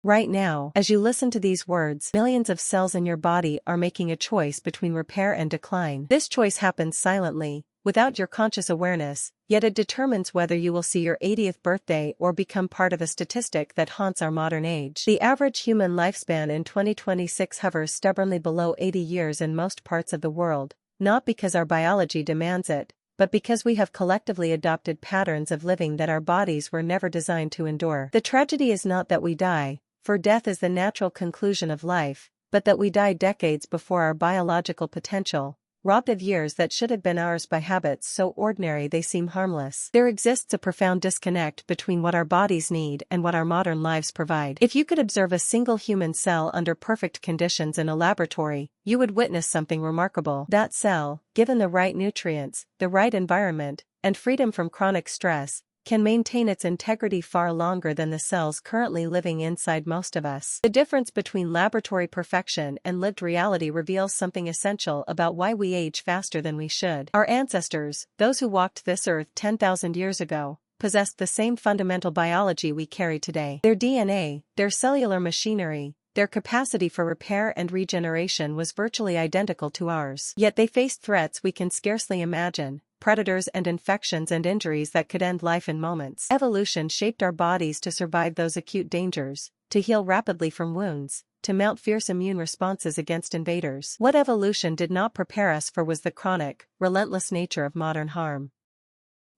Right now, as you listen to these words, millions of cells in your body are making a choice between repair and decline. This choice happens silently, without your conscious awareness, yet it determines whether you will see your 80th birthday or become part of a statistic that haunts our modern age. The average human lifespan in 2026 hovers stubbornly below 80 years in most parts of the world, not because our biology demands it, but because we have collectively adopted patterns of living that our bodies were never designed to endure. The tragedy is not that we die, for death is the natural conclusion of life, but that we die decades before our biological potential, robbed of years that should have been ours by habits so ordinary they seem harmless. There exists a profound disconnect between what our bodies need and what our modern lives provide. If you could observe a single human cell under perfect conditions in a laboratory, you would witness something remarkable. That cell, given the right nutrients, the right environment, and freedom from chronic stress, can maintain its integrity far longer than the cells currently living inside most of us. The difference between laboratory perfection and lived reality reveals something essential about why we age faster than we should. Our ancestors, those who walked this earth 10,000 years ago, possessed the same fundamental biology we carry today. Their DNA, their cellular machinery, their capacity for repair and regeneration was virtually identical to ours. Yet they faced threats we can scarcely imagine, predators and infections and injuries that could end life in moments. Evolution shaped our bodies to survive those acute dangers, to heal rapidly from wounds, to mount fierce immune responses against invaders. What evolution did not prepare us for was the chronic, relentless nature of modern harm.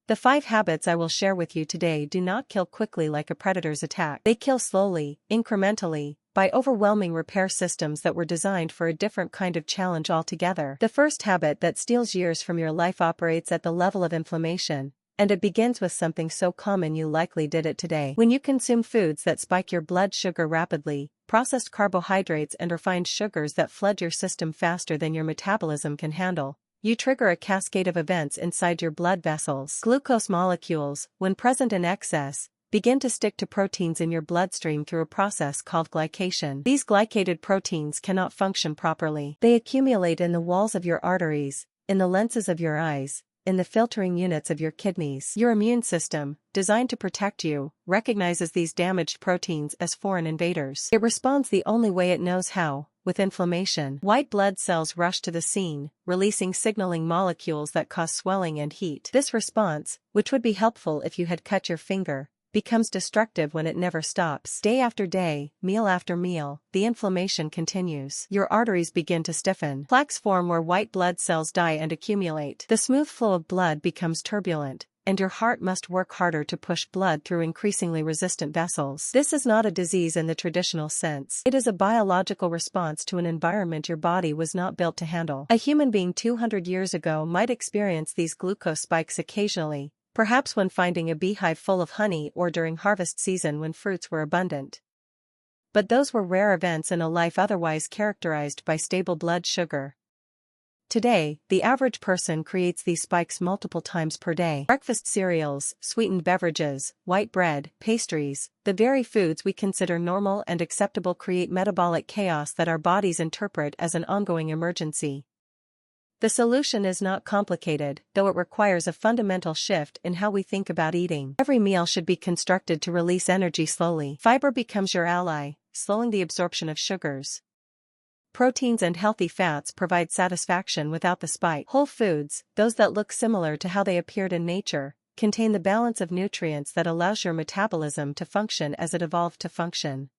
The 5 habits I will share with you today do not kill quickly like a predator's attack. They kill slowly, incrementally, by overwhelming repair systems that were designed for a different kind of challenge altogether. The first habit that steals years from your life operates at the level of inflammation, and it begins with something so common you likely did it today. When you consume foods that spike your blood sugar rapidly, processed carbohydrates and refined sugars that flood your system faster than your metabolism can handle, you trigger a cascade of events inside your blood vessels. Glucose molecules, when present in excess, begin to stick to proteins in your bloodstream through a process called glycation. These glycated proteins cannot function properly. They accumulate in the walls of your arteries, in the lenses of your eyes, in the filtering units of your kidneys. Your immune system, designed to protect you, recognizes these damaged proteins as foreign invaders. It responds the only way it knows how, with inflammation. White blood cells rush to the scene, releasing signaling molecules that cause swelling and heat. This response, which would be helpful if you had cut your finger, becomes destructive when it never stops. Day after day, meal after meal, the inflammation continues. Your arteries begin to stiffen. Plaques form where white blood cells die and accumulate. The smooth flow of blood becomes turbulent, and your heart must work harder to push blood through increasingly resistant vessels. This is not a disease in the traditional sense. It is a biological response to an environment your body was not built to handle. A human being 200 years ago might experience these glucose spikes occasionally, perhaps when finding a beehive full of honey or during harvest season when fruits were abundant. But those were rare events in a life otherwise characterized by stable blood sugar. Today, the average person creates these spikes multiple times per day. Breakfast cereals, sweetened beverages, white bread, pastries, the very foods we consider normal and acceptable create metabolic chaos that our bodies interpret as an ongoing emergency. The solution is not complicated, though it requires a fundamental shift in how we think about eating. Every meal should be constructed to release energy slowly. Fiber becomes your ally, slowing the absorption of sugars. Proteins and healthy fats provide satisfaction without the spike. Whole foods, those that look similar to how they appeared in nature, contain the balance of nutrients that allows your metabolism to function as it evolved to function.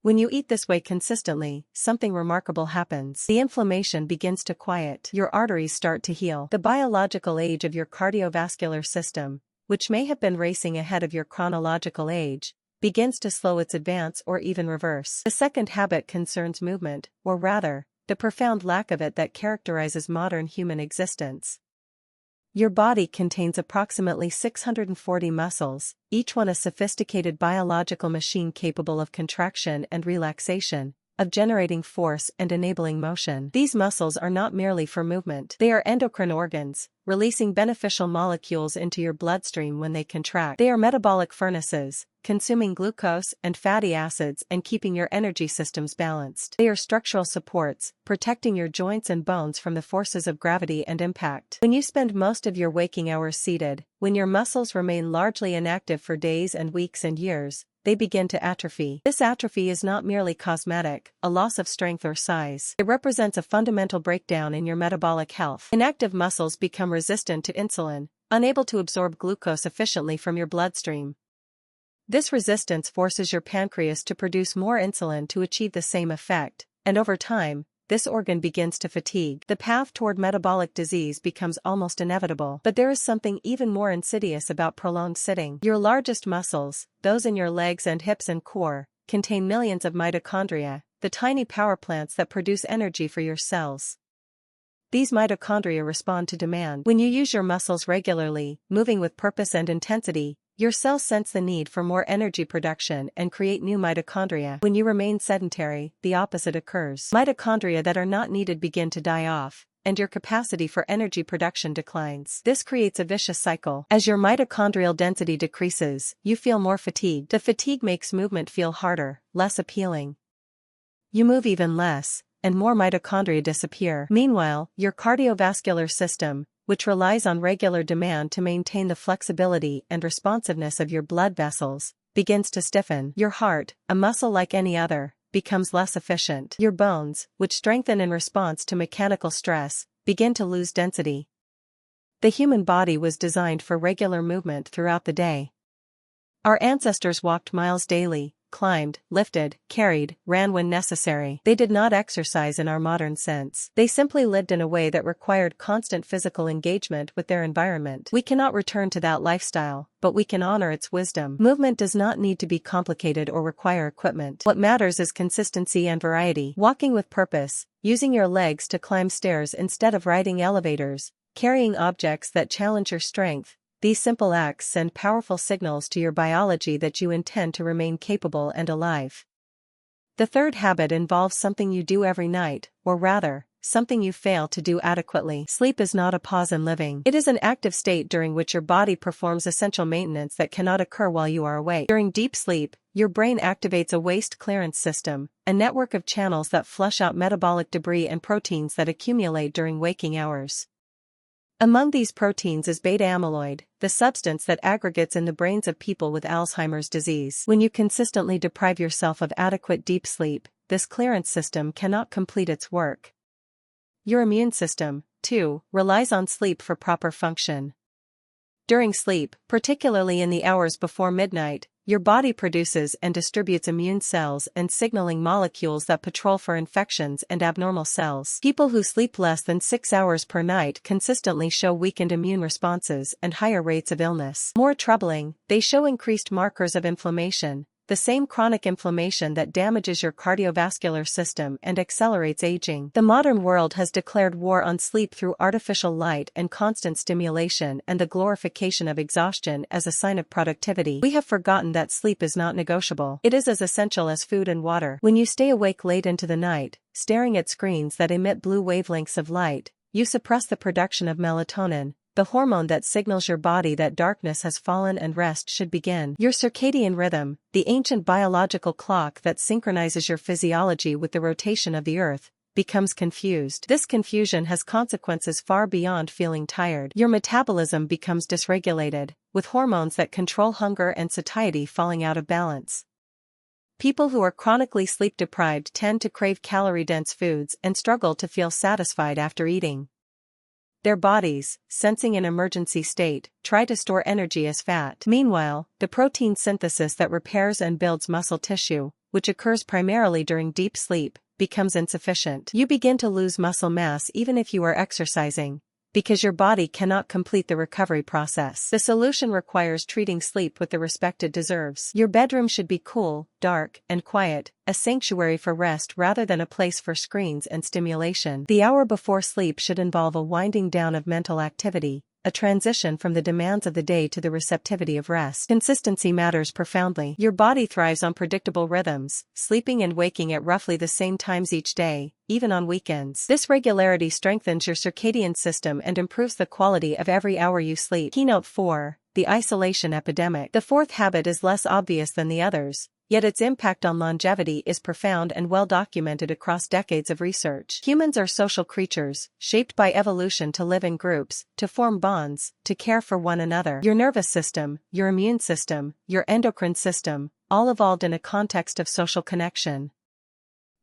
When you eat this way consistently, something remarkable happens. The inflammation begins to quiet. Your arteries start to heal. The biological age of your cardiovascular system, which may have been racing ahead of your chronological age, begins to slow its advance or even reverse. The second habit concerns movement, or rather, the profound lack of it that characterizes modern human existence. Your body contains approximately 640 muscles, each one a sophisticated biological machine capable of contraction and relaxation, of generating force and enabling motion. These muscles are not merely for movement. They are endocrine organs, releasing beneficial molecules into your bloodstream when they contract. They are metabolic furnaces, consuming glucose and fatty acids and keeping your energy systems balanced. They are structural supports, protecting your joints and bones from the forces of gravity and impact. When you spend most of your waking hours seated, when your muscles remain largely inactive for days and weeks and years, they begin to atrophy. This atrophy is not merely cosmetic, a loss of strength or size. It represents a fundamental breakdown in your metabolic health. Inactive muscles become resistant to insulin, unable to absorb glucose efficiently from your bloodstream. This resistance forces your pancreas to produce more insulin to achieve the same effect, and over time, this organ begins to fatigue. The path toward metabolic disease becomes almost inevitable. But there is something even more insidious about prolonged sitting. Your largest muscles, those in your legs and hips and core, contain millions of mitochondria, the tiny power plants that produce energy for your cells. These mitochondria respond to demand. When you use your muscles regularly, moving with purpose and intensity, your cells sense the need for more energy production and create new mitochondria. When you remain sedentary, the opposite occurs. Mitochondria that are not needed begin to die off, and your capacity for energy production declines. This creates a vicious cycle. As your mitochondrial density decreases, you feel more fatigued. The fatigue makes movement feel harder, less appealing. You move even less, and more mitochondria disappear. Meanwhile, your cardiovascular system, which relies on regular demand to maintain the flexibility and responsiveness of your blood vessels, begins to stiffen. Your heart, a muscle like any other, becomes less efficient. Your bones, which strengthen in response to mechanical stress, begin to lose density. The human body was designed for regular movement throughout the day. Our ancestors walked miles daily, climbed, lifted, carried, ran when necessary. They did not exercise in our modern sense. They simply lived in a way that required constant physical engagement with their environment. We cannot return to that lifestyle, but we can honor its wisdom. Movement does not need to be complicated or require equipment. What matters is consistency and variety. Walking with purpose, using your legs to climb stairs instead of riding elevators, carrying objects that challenge your strength. These simple acts send powerful signals to your biology that you intend to remain capable and alive. The third habit involves something you do every night, or rather, something you fail to do adequately. Sleep is not a pause in living. It is an active state during which your body performs essential maintenance that cannot occur while you are awake. During deep sleep, your brain activates a waste clearance system, a network of channels that flush out metabolic debris and proteins that accumulate during waking hours. Among these proteins is beta-amyloid, the substance that aggregates in the brains of people with Alzheimer's disease. When you consistently deprive yourself of adequate deep sleep, this clearance system cannot complete its work. Your immune system, too, relies on sleep for proper function. During sleep, particularly in the hours before midnight, your body produces and distributes immune cells and signaling molecules that patrol for infections and abnormal cells. People who sleep less than 6 hours per night consistently show weakened immune responses and higher rates of illness. More troubling, they show increased markers of inflammation, the same chronic inflammation that damages your cardiovascular system and accelerates aging. The modern world has declared war on sleep through artificial light and constant stimulation and the glorification of exhaustion as a sign of productivity. We have forgotten that sleep is not negotiable. It is as essential as food and water. When you stay awake late into the night, staring at screens that emit blue wavelengths of light, you suppress the production of melatonin, the hormone that signals your body that darkness has fallen and rest should begin. Your circadian rhythm, the ancient biological clock that synchronizes your physiology with the rotation of the earth, becomes confused. This confusion has consequences far beyond feeling tired. Your metabolism becomes dysregulated, with hormones that control hunger and satiety falling out of balance. People who are chronically sleep-deprived tend to crave calorie-dense foods and struggle to feel satisfied after eating. Their bodies, sensing an emergency state, try to store energy as fat. Meanwhile, the protein synthesis that repairs and builds muscle tissue, which occurs primarily during deep sleep, becomes insufficient. You begin to lose muscle mass even if you are exercising, because your body cannot complete the recovery process. The solution requires treating sleep with the respect it deserves. Your bedroom should be cool, dark, and quiet, a sanctuary for rest rather than a place for screens and stimulation. The hour before sleep should involve a winding down of mental activity, a transition from the demands of the day to the receptivity of rest. Consistency matters profoundly. Your body thrives on predictable rhythms, sleeping and waking at roughly the same times each day, even on weekends. This regularity strengthens your circadian system and improves the quality of every hour you sleep. Keynote 4, the isolation epidemic. The fourth habit is less obvious than the others, yet its impact on longevity is profound and well documented across decades of research. Humans are social creatures, shaped by evolution to live in groups, to form bonds, to care for one another. Your nervous system, your immune system, your endocrine system, all evolved in a context of social connection.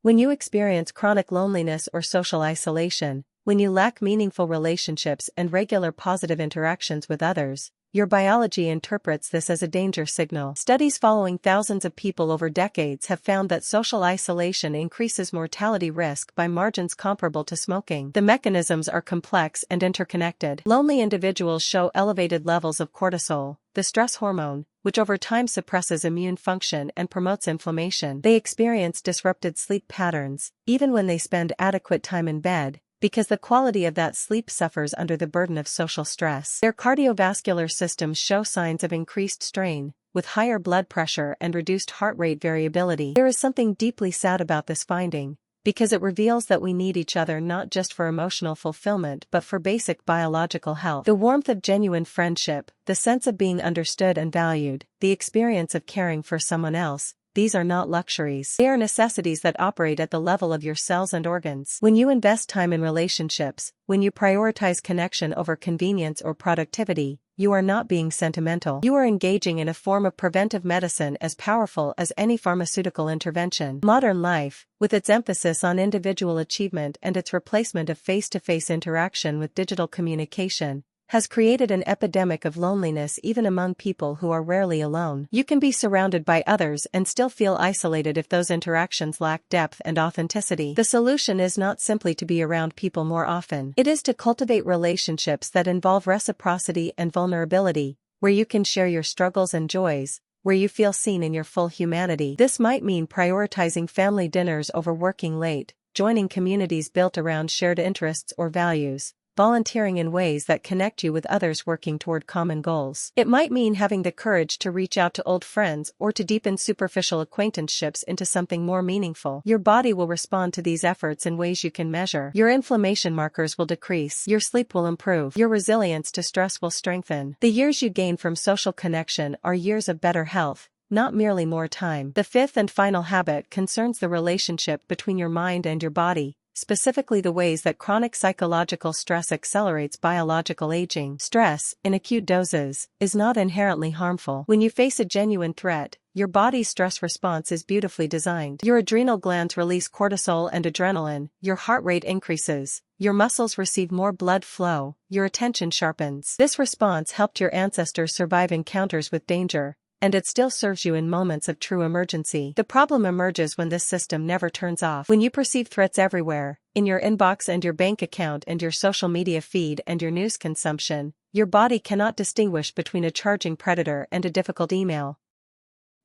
When you experience chronic loneliness or social isolation, when you lack meaningful relationships and regular positive interactions with others, your biology interprets this as a danger signal. Studies following thousands of people over decades have found that social isolation increases mortality risk by margins comparable to smoking. The mechanisms are complex and interconnected. Lonely individuals show elevated levels of cortisol, the stress hormone, which over time suppresses immune function and promotes inflammation. They experience disrupted sleep patterns, even when they spend adequate time in bed, because the quality of that sleep suffers under the burden of social stress. Their cardiovascular systems show signs of increased strain, with higher blood pressure and reduced heart rate variability. There is something deeply sad about this finding, because it reveals that we need each other not just for emotional fulfillment but for basic biological health. The warmth of genuine friendship, the sense of being understood and valued, the experience of caring for someone else, these are not luxuries. They are necessities that operate at the level of your cells and organs. When you invest time in relationships, when you prioritize connection over convenience or productivity, you are not being sentimental. You are engaging in a form of preventive medicine as powerful as any pharmaceutical intervention. Modern life, with its emphasis on individual achievement and its replacement of face-to-face interaction with digital communication, has created an epidemic of loneliness even among people who are rarely alone. You can be surrounded by others and still feel isolated if those interactions lack depth and authenticity. The solution is not simply to be around people more often. It is to cultivate relationships that involve reciprocity and vulnerability, where you can share your struggles and joys, where you feel seen in your full humanity. This might mean prioritizing family dinners over working late, joining communities built around shared interests or values, volunteering in ways that connect you with others working toward common goals. It might mean having the courage to reach out to old friends or to deepen superficial acquaintanceships into something more meaningful. Your body will respond to these efforts in ways you can measure. Your inflammation markers will decrease. Your sleep will improve. Your resilience to stress will strengthen. The years you gain from social connection are years of better health, not merely more time. The fifth and final habit concerns the relationship between your mind and your body, specifically the ways that chronic psychological stress accelerates biological aging. Stress, in acute doses, is not inherently harmful. When you face a genuine threat, your body's stress response is beautifully designed. Your adrenal glands release cortisol and adrenaline, your heart rate increases, your muscles receive more blood flow, your attention sharpens. This response helped your ancestors survive encounters with danger, and it still serves you in moments of true emergency. The problem emerges when this system never turns off. When you perceive threats everywhere, in your inbox and your bank account and your social media feed and your news consumption, your body cannot distinguish between a charging predator and a difficult email.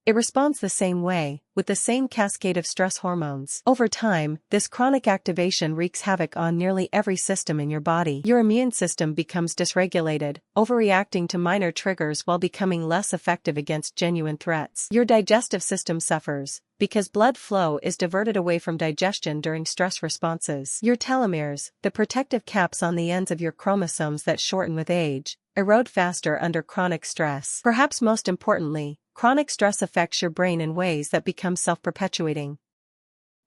It responds the same way, with the same cascade of stress hormones. Over time, this chronic activation wreaks havoc on nearly every system in your body. Your immune system becomes dysregulated, overreacting to minor triggers while becoming less effective against genuine threats. Your digestive system suffers, because blood flow is diverted away from digestion during stress responses. Your telomeres, the protective caps on the ends of your chromosomes that shorten with age, erode faster under chronic stress. Perhaps most importantly, chronic stress affects your brain in ways that become self-perpetuating.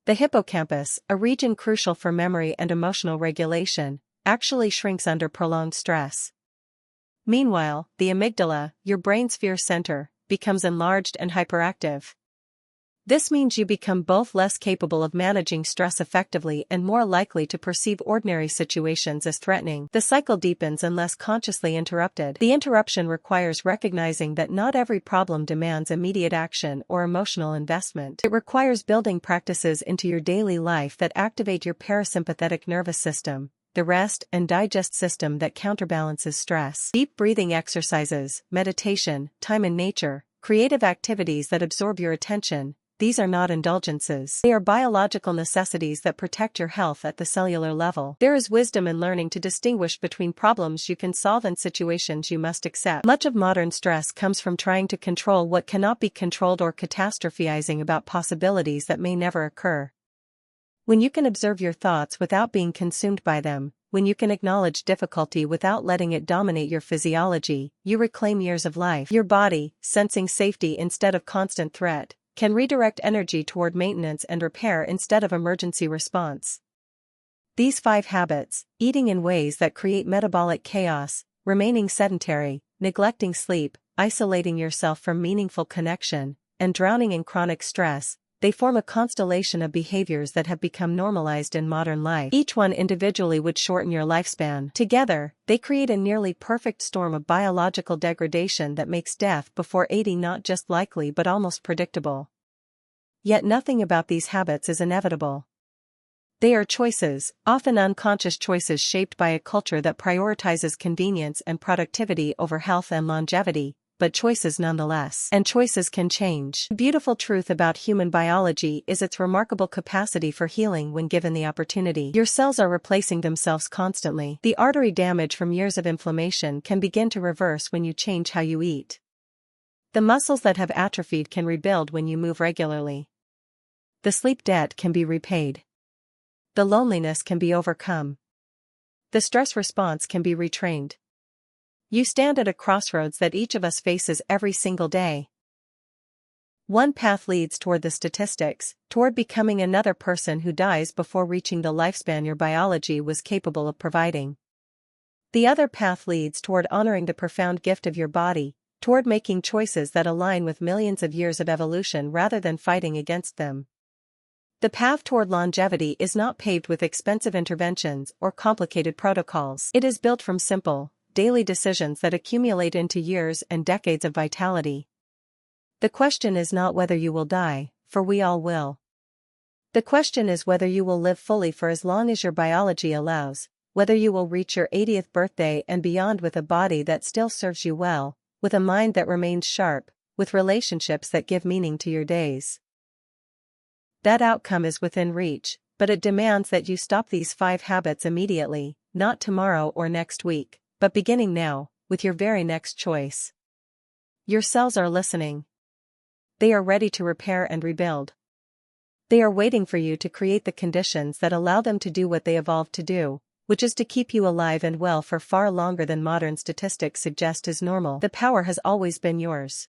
The hippocampus, a region crucial for memory and emotional regulation, actually shrinks under prolonged stress. Meanwhile, the amygdala, your brain's fear center, becomes enlarged and hyperactive. This means you become both less capable of managing stress effectively and more likely to perceive ordinary situations as threatening. The cycle deepens unless consciously interrupted. The interruption requires recognizing that not every problem demands immediate action or emotional investment. It requires building practices into your daily life that activate your parasympathetic nervous system, the rest and digest system that counterbalances stress. Deep breathing exercises, meditation, time in nature, creative activities that absorb your attention. These are not indulgences. They are biological necessities that protect your health at the cellular level. There is wisdom in learning to distinguish between problems you can solve and situations you must accept. Much of modern stress comes from trying to control what cannot be controlled or catastrophizing about possibilities that may never occur. When you can observe your thoughts without being consumed by them, when you can acknowledge difficulty without letting it dominate your physiology, you reclaim years of life. Your body, sensing safety instead of constant threat, can redirect energy toward maintenance and repair instead of emergency response. These 5 habits, eating in ways that create metabolic chaos, remaining sedentary, neglecting sleep, isolating yourself from meaningful connection, and drowning in chronic stress, they form a constellation of behaviors that have become normalized in modern life. Each one individually would shorten your lifespan. Together, they create a nearly perfect storm of biological degradation that makes death before 80 not just likely but almost predictable. Yet nothing about these habits is inevitable. They are choices, often unconscious choices shaped by a culture that prioritizes convenience and productivity over health and longevity, but choices nonetheless. And choices can change. The beautiful truth about human biology is its remarkable capacity for healing when given the opportunity. Your cells are replacing themselves constantly. The artery damage from years of inflammation can begin to reverse when you change how you eat. The muscles that have atrophied can rebuild when you move regularly. The sleep debt can be repaid. The loneliness can be overcome. The stress response can be retrained. You stand at a crossroads that each of us faces every single day. One path leads toward the statistics, toward becoming another person who dies before reaching the lifespan your biology was capable of providing. The other path leads toward honoring the profound gift of your body, toward making choices that align with millions of years of evolution rather than fighting against them. The path toward longevity is not paved with expensive interventions or complicated protocols. It is built from simple, daily decisions that accumulate into years and decades of vitality. The question is not whether you will die, for we all will. The question is whether you will live fully for as long as your biology allows, whether you will reach your 80th birthday and beyond with a body that still serves you well, with a mind that remains sharp, with relationships that give meaning to your days. That outcome is within reach, but it demands that you stop these 5 habits immediately, not tomorrow or next week, but beginning now, with your very next choice. Your cells are listening. They are ready to repair and rebuild. They are waiting for you to create the conditions that allow them to do what they evolved to do, which is to keep you alive and well for far longer than modern statistics suggest is normal. The power has always been yours.